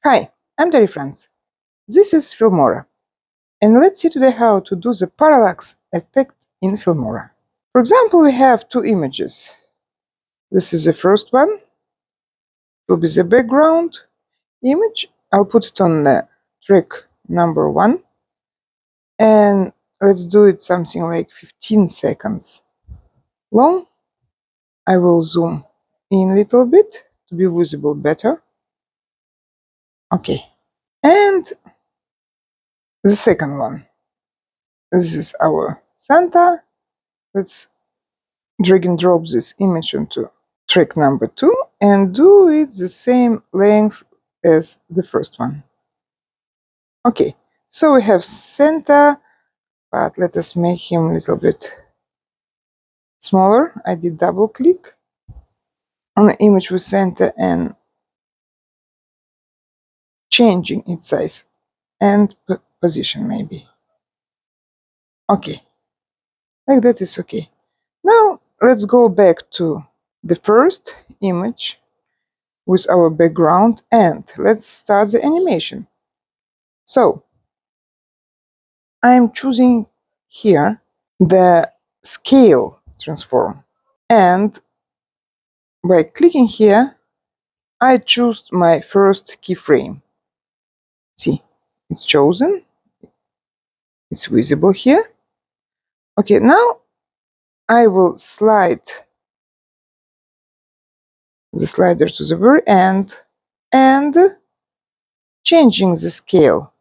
Hi, I'm Dari Franz. This is Filmora, and let's see today how to do the parallax effect in Filmora. For example, we have two images. This is the first one, it will be the background image. I'll put it on the track number 1, and let's do it something like 15 seconds long. I will zoom in a little bit to be visible better. Okay, and the second one. This is our Santa. Let's drag and drop this image onto track number 2 and do it the same length as the first one. Okay, so we have Santa, but let us make him a little bit smaller. I did double click on the image with Santa and changing its size and position maybe. Okay, like that is okay. Now let's go back to the first image with our background and let's start the animation. So I'm choosing here the scale transform, and by clicking here I choose my first keyframe. See, it's chosen, it's visible here. Okay, now I will slide the slider to the very end and changing the scale.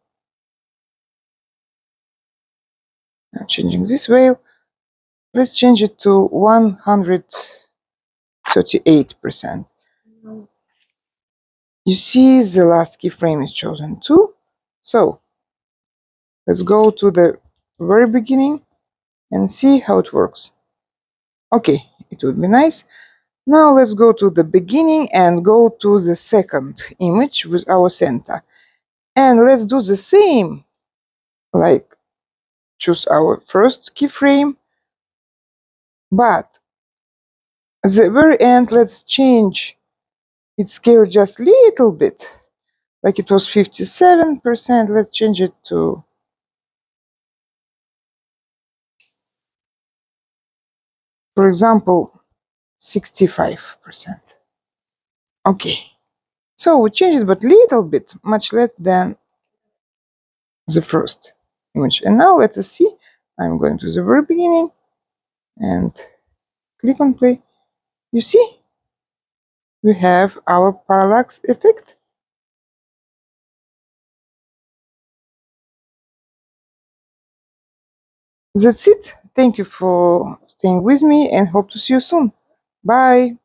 Now changing this way, let's change it to 138%. You see the last keyframe is chosen too. So let's go to the very beginning and see how it works. Okay, it would be nice. Now let's go to the beginning and go to the second image with our Santa. And let's do the same, like choose our first keyframe, but at the very end let's change its scale just a little bit. Like it was 57%, let's change it to, for example, 65%. Okay, so we changed it but little bit, much less than the first image. And now let us see. I'm going to the very beginning and click on play. You see, we have our parallax effect. That's it. Thank you for staying with me and hope to see you soon. Bye.